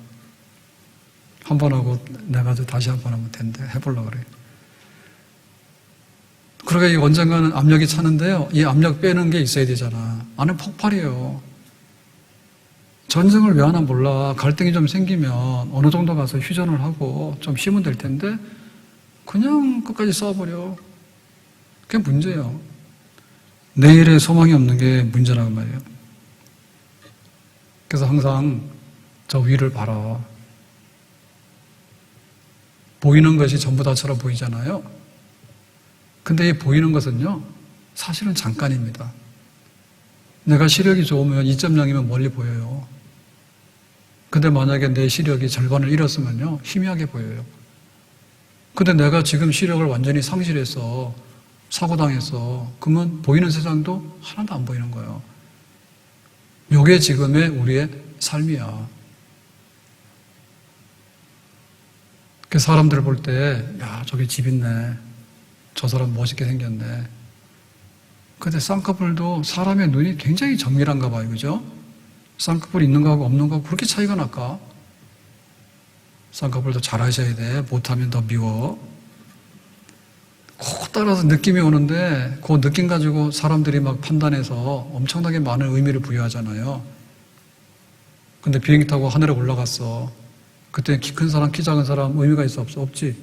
A: 한 번 하고 내가지고 다시 한 번 하면 된대. 해보려고 그래. 그러니까 언젠가는 압력이 차는데요. 이 압력 빼는 게 있어야 되잖아. 안에 폭발이에요. 전쟁을 왜 하나 몰라. 갈등이 좀 생기면 어느 정도 가서 휴전을 하고 좀 쉬면 될 텐데 그냥 끝까지 싸워버려. 그게 문제예요. 내일에 소망이 없는 게 문제라는 말이에요. 그래서 항상 저 위를 봐라. 보이는 것이 전부 다처럼 보이잖아요. 근데 이 보이는 것은요, 사실은 잠깐입니다. 내가 시력이 좋으면 2.0이면 멀리 보여요. 근데 만약에 내 시력이 절반을 잃었으면요, 희미하게 보여요. 근데 내가 지금 시력을 완전히 상실해서 사고당했어. 그러면 보이는 세상도 하나도 안 보이는 거예요. 요게 지금의 우리의 삶이야. 그 사람들 볼 때, 야, 저기 집 있네. 저 사람 멋있게 생겼네. 근데 쌍꺼풀도 사람의 눈이 굉장히 정밀한가 봐요. 그죠? 쌍꺼풀 있는 거하고 없는 거하고 그렇게 차이가 날까? 쌍꺼풀도 잘하셔야 돼. 못하면 더 미워. 그 따라서 느낌이 오는데 그 느낌 가지고 사람들이 막 판단해서 엄청나게 많은 의미를 부여하잖아요. 근데 비행기 타고 하늘에 올라갔어. 그때 키 큰 사람, 키 작은 사람 의미가 있어 없어? 없지.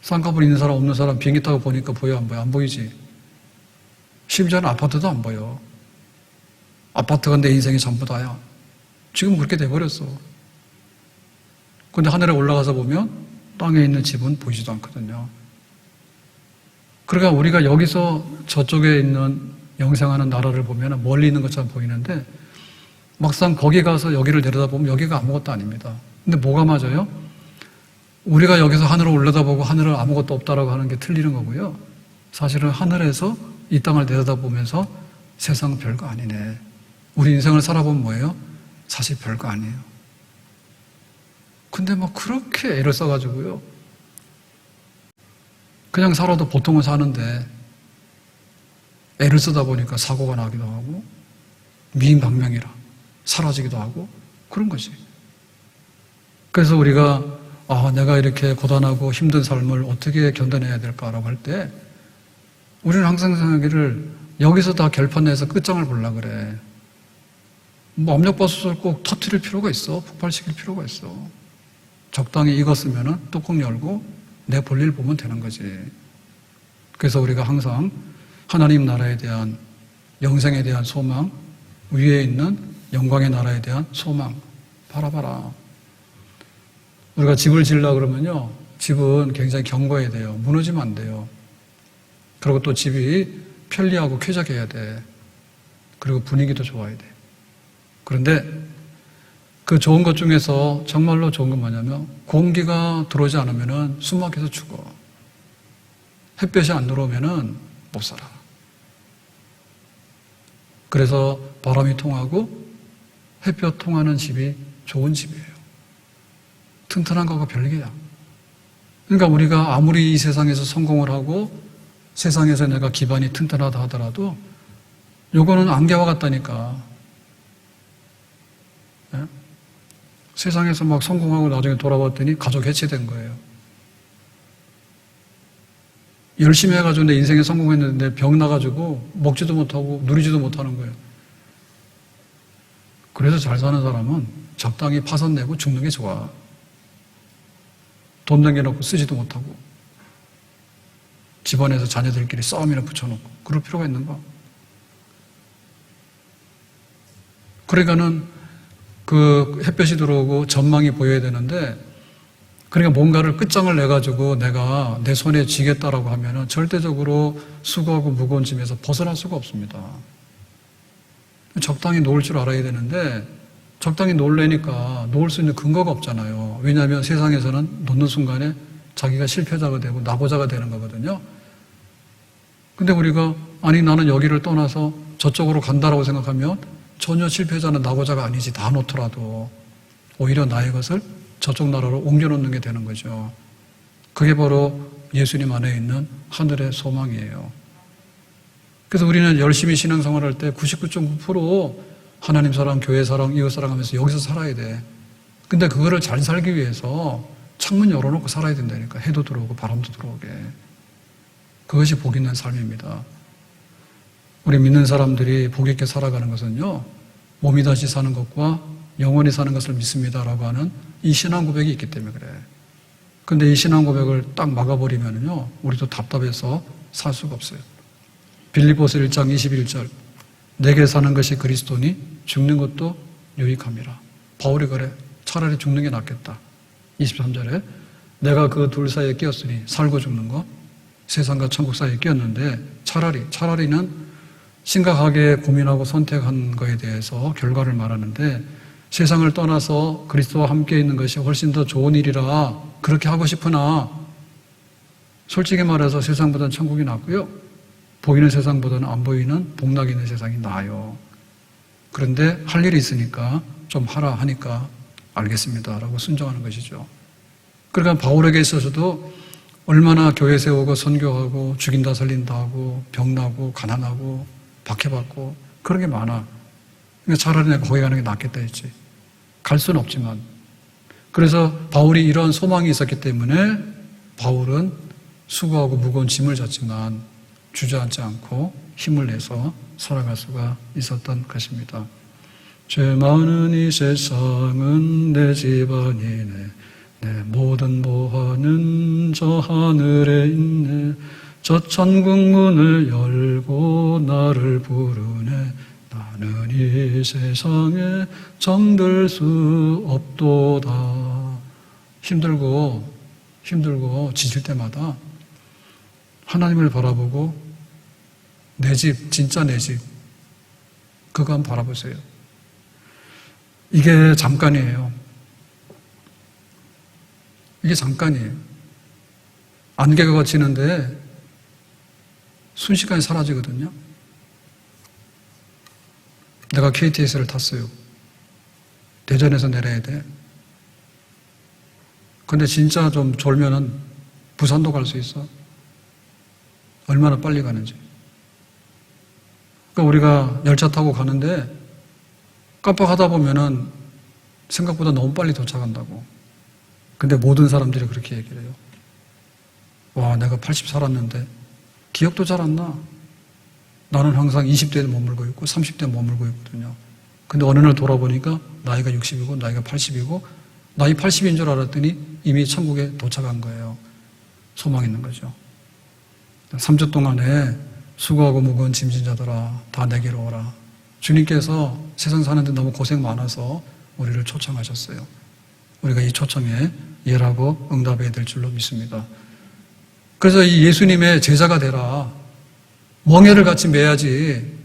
A: 쌍꺼풀 있는 사람 없는 사람 비행기 타고 보니까 보여 안 보여? 안 보이지. 심지어는 아파트도 안 보여. 아파트가 내 인생이 전부 다야. 지금 그렇게 돼버렸어. 근데 하늘에 올라가서 보면 땅에 있는 집은 보이지도 않거든요. 그러니까 우리가 여기서 저쪽에 있는 영생하는 나라를 보면 멀리 있는 것처럼 보이는데 막상 거기 가서 여기를 내려다보면 여기가 아무것도 아닙니다. 근데 뭐가 맞아요? 우리가 여기서 하늘을 올려다보고 하늘은 아무것도 없다라고 하는 게 틀리는 거고요. 사실은 하늘에서 이 땅을 내려다보면서 세상 별거 아니네. 우리 인생을 살아보면 뭐예요? 사실 별거 아니에요. 근데 뭐 그렇게 애를 써가지고요. 그냥 살아도 보통은 사는데 애를 쓰다 보니까 사고가 나기도 하고 미인방명이라 사라지기도 하고 그런 거지. 그래서 우리가 내가 이렇게 고단하고 힘든 삶을 어떻게 견뎌내야 될까라고 할 때 우리는 항상 생각하기를 여기서 다 결판내서 끝장을 보려고 그래. 뭐 압력밥솥을 꼭 터뜨릴 필요가 있어. 폭발시킬 필요가 있어. 적당히 익었으면 뚜껑 열고 내 볼일 보면 되는 거지. 그래서 우리가 항상 하나님 나라에 대한 영생에 대한 소망, 위에 있는 영광의 나라에 대한 소망 바라봐라. 우리가 집을 지으려고 그러면요, 집은 굉장히 견고해야 돼요. 무너지면 안 돼요. 그리고 또 집이 편리하고 쾌적해야 돼. 그리고 분위기도 좋아야 돼. 그런데 그 좋은 것 중에서 정말로 좋은 건 뭐냐면 공기가 들어오지 않으면 숨 막혀서 죽어. 햇볕이 안 들어오면 못 살아. 그래서 바람이 통하고 햇볕 통하는 집이 좋은 집이에요. 튼튼한 거가 별개야. 그러니까 우리가 아무리 이 세상에서 성공을 하고 세상에서 내가 기반이 튼튼하다 하더라도 요거는 안개와 같다니까. 네? 세상에서 막 성공하고 나중에 돌아봤더니 가족 해체된 거예요. 열심히 해가지고 내 인생에 성공했는데 병 나가지고 먹지도 못하고 누리지도 못하는 거예요. 그래서 잘 사는 사람은 적당히 파선 내고 죽는 게 좋아. 돈 남겨놓고 쓰지도 못하고 집안에서 자녀들끼리 싸움이나 붙여놓고 그럴 필요가 있는가? 그러니까는 그 햇볕이 들어오고 전망이 보여야 되는데 그러니까 뭔가를 끝장을 내가지고 내가 내 손에 쥐겠다라고 하면은 절대적으로 수고하고 무거운 짐에서 벗어날 수가 없습니다. 적당히 놓을 줄 알아야 되는데 적당히 놓으려니까 놓을 수 있는 근거가 없잖아요. 왜냐하면 세상에서는 놓는 순간에 자기가 실패자가 되고 나고자가 되는 거거든요. 근데 우리가 아니 나는 여기를 떠나서 저쪽으로 간다라고 생각하면 전혀 실패자는 나고자가 아니지. 다 놓더라도 오히려 나의 것을 저쪽 나라로 옮겨놓는 게 되는 거죠. 그게 바로 예수님 안에 있는 하늘의 소망이에요. 그래서 우리는 열심히 신앙생활할 때 99.9% 하나님 사랑, 교회 사랑, 이웃 사랑하면서 여기서 살아야 돼. 근데 그거를 잘 살기 위해서 창문 열어놓고 살아야 된다니까. 해도 들어오고 바람도 들어오게. 그것이 복 있는 삶입니다. 우리 믿는 사람들이 복 있게 살아가는 것은요, 몸이 다시 사는 것과 영원히 사는 것을 믿습니다라고 하는 이 신앙 고백이 있기 때문에 그래. 근데 이 신앙 고백을 딱 막아버리면요, 우리도 답답해서 살 수가 없어요. 빌립보서 1장 21절. 내게 사는 것이 그리스도니 죽는 것도 유익함이라. 바울이 그래. 차라리 죽는 게 낫겠다. 23절에 내가 그 둘 사이에 끼었으니 살고 죽는 것, 세상과 천국 사이에 끼었는데 차라리는 심각하게 고민하고 선택한 거에 대해서 결과를 말하는데 세상을 떠나서 그리스도와 함께 있는 것이 훨씬 더 좋은 일이라 그렇게 하고 싶으나 솔직히 말해서 세상보다는 천국이 낫고요. 보이는 세상보다는 안 보이는 복락이 있는 세상이 나아요. 그런데 할 일이 있으니까 좀 하라 하니까 알겠습니다 라고 순종하는 것이죠. 그러니까 바울에게 있어서도 얼마나 교회 세우고 선교하고 죽인다 살린다 하고 병나고 가난하고 박해받고 그런 게 많아. 그러니까 차라리 내가 거기 가는 게 낫겠다 했지. 갈 수는 없지만. 그래서 바울이 이런 소망이 있었기 때문에 바울은 수고하고 무거운 짐을 졌지만 주저앉지 않고 힘을 내서 살아갈 수가 있었던 것입니다. 죄 많은 이 세상은 내 집안이네. 내 모든 보화는 저 하늘에 있네. 저 천국 문을 열고 나를 부르네. 나는 이 세상에 정들 수 없도다. 힘들고 지칠 때마다 하나님을 바라보고 내 집, 진짜 내 집, 그거 한번 바라보세요. 이게 잠깐이에요. 이게 잠깐이에요. 안개가 걷히는데 순식간에 사라지거든요. 내가 KTX를 탔어요. 대전에서 내려야 돼. 근데 진짜 좀 졸면은 부산도 갈 수 있어. 얼마나 빨리 가는지. 그러니까 우리가 열차 타고 가는데 깜빡하다 보면은 생각보다 너무 빨리 도착한다고. 근데 모든 사람들이 그렇게 얘기를 해요. 와, 내가 80 살았는데 기억도 잘 안 나. 나는 항상 20대에 머물고 있고 30대에 머물고 있거든요. 근데 어느 날 돌아보니까 나이가 60이고 나이가 80이고 나이 80인 줄 알았더니 이미 천국에 도착한 거예요. 소망 있는 거죠. 3주 동안에 수고하고 무거운 짐진 자들아 다 내게로 오라. 주님께서 세상 사는데 너무 고생 많아서 우리를 초청하셨어요. 우리가 이 초청에 예라고 응답해야 될 줄로 믿습니다. 그래서 이 예수님의 제자가 되라. 멍에를 같이 매야지.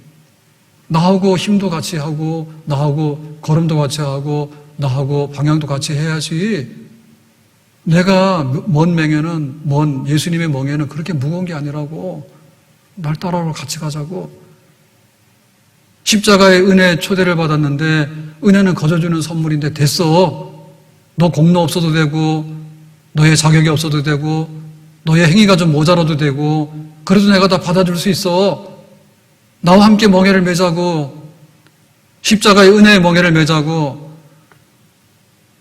A: 나하고 힘도 같이 하고 나하고 걸음도 같이 하고 나하고 방향도 같이 해야지. 내가 먼 맹에는 먼 예수님의 멍에는 그렇게 무거운 게 아니라고. 날 따라오러 같이 가자고. 십자가의 은혜 초대를 받았는데 은혜는 거저주는 선물인데 됐어. 너 공로 없어도 되고 너의 자격이 없어도 되고 너의 행위가 좀 모자라도 되고 그래도 내가 다 받아줄 수 있어. 나와 함께 멍에를 매자고 십자가의 은혜의 멍에를 매자고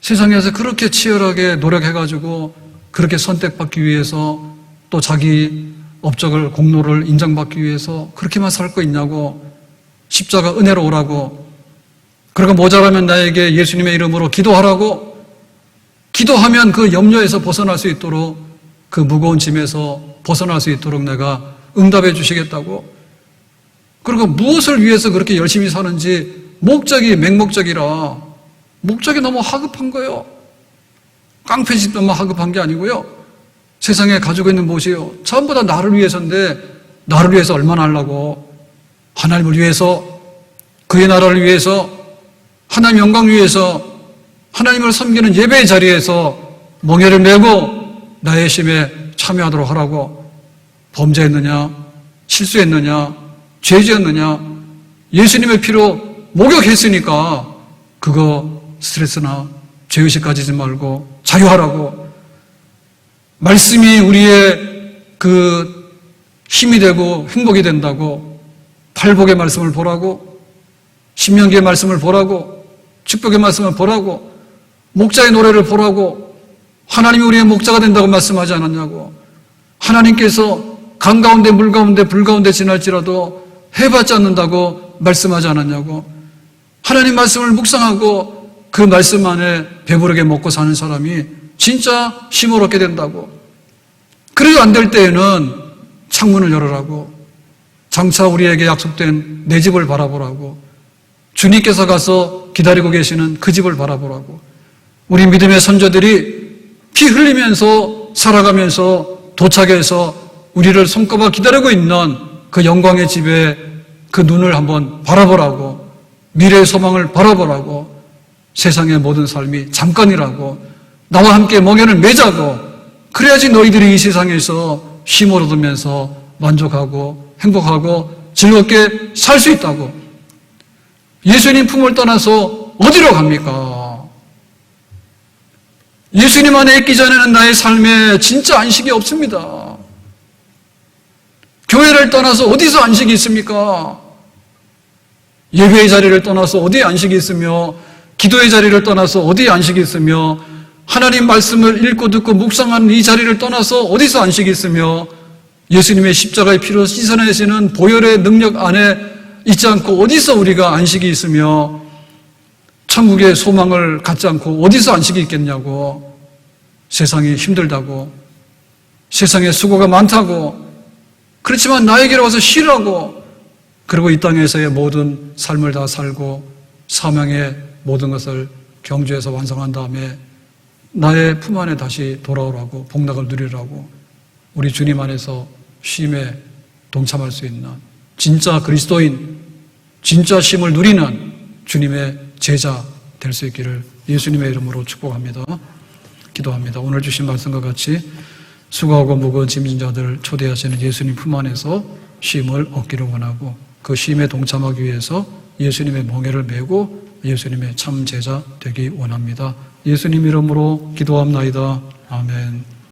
A: 세상에서 그렇게 치열하게 노력해가지고 그렇게 선택받기 위해서 또 자기 업적을 공로를 인정받기 위해서 그렇게만 살 거 있냐고. 십자가 은혜로 오라고. 그리고 모자라면 나에게 예수님의 이름으로 기도하라고. 기도하면 그 염려에서 벗어날 수 있도록 그 무거운 짐에서 벗어날 수 있도록 내가 응답해 주시겠다고. 그리고 무엇을 위해서 그렇게 열심히 사는지 목적이 맹목적이라. 목적이 너무 하급한 거예요. 깡패짓만 하급한 게 아니고요. 세상에 가지고 있는 무엇이요? 전부 다 나를 위해서인데 나를 위해서 얼마나 하려고. 하나님을 위해서, 그의 나라를 위해서, 하나님 영광을 위해서, 하나님을 섬기는 예배의 자리에서 멍에를 메고 나의 심에 참여하도록 하라고. 범죄했느냐? 실수했느냐? 죄지었느냐? 예수님의 피로 목욕했으니까 그거 스트레스나 죄의식 가지지 말고 자유하라고. 말씀이 우리의 그 힘이 되고 행복이 된다고. 팔복의 말씀을 보라고. 신명기의 말씀을 보라고. 축복의 말씀을 보라고. 목자의 노래를 보라고. 하나님이 우리의 목자가 된다고 말씀하지 않았냐고. 하나님께서 강 가운데 물 가운데 불 가운데 지날지라도 해받지 않는다고 말씀하지 않았냐고. 하나님 말씀을 묵상하고 그 말씀 안에 배부르게 먹고 사는 사람이 진짜 힘을 얻게 된다고. 그래도 안 될 때에는 창문을 열어라고. 장차 우리에게 약속된 내 집을 바라보라고. 주님께서 가서 기다리고 계시는 그 집을 바라보라고. 우리 믿음의 선조들이 피 흘리면서 살아가면서 도착해서 우리를 손꼽아 기다리고 있는 그 영광의 집에 그 눈을 한번 바라보라고. 미래의 소망을 바라보라고. 세상의 모든 삶이 잠깐이라고. 나와 함께 멍에를 매자고. 그래야지 너희들이 이 세상에서 쉼을 얻으면서 만족하고 행복하고 즐겁게 살 수 있다고. 예수님 품을 떠나서 어디로 갑니까? 예수님 안에 있기 전에는 나의 삶에 진짜 안식이 없습니다. 교회를 떠나서 어디서 안식이 있습니까? 예배의 자리를 떠나서 어디에 안식이 있으며 기도의 자리를 떠나서 어디에 안식이 있으며 하나님 말씀을 읽고 듣고 묵상하는 이 자리를 떠나서 어디서 안식이 있으며 예수님의 십자가의 피로 씻어내시는 보혈의 능력 안에 있지 않고 어디서 우리가 안식이 있으며 천국의 소망을 갖지 않고 어디서 안식이 있겠냐고. 세상이 힘들다고, 세상에 수고가 많다고, 그렇지만 나에게로 와서 쉬라고, 그리고 이 땅에서의 모든 삶을 다 살고 사명의 모든 것을 경주해서 완성한 다음에 나의 품 안에 다시 돌아오라고, 복락을 누리라고, 우리 주님 안에서 쉼에 동참할 수 있는 진짜 그리스도인, 진짜 쉼을 누리는 주님의 제자 될 수 있기를 예수님의 이름으로 축복합니다. 기도합니다. 오늘 주신 말씀과 같이 수고하고 무거운 짐진 자들을 초대하시는 예수님 품 안에서 쉼을 얻기를 원하고 그 쉼에 동참하기 위해서 예수님의 멍에를 메고 예수님의 참 제자 되기 원합니다. 예수님 이름으로 기도합나이다. 아멘.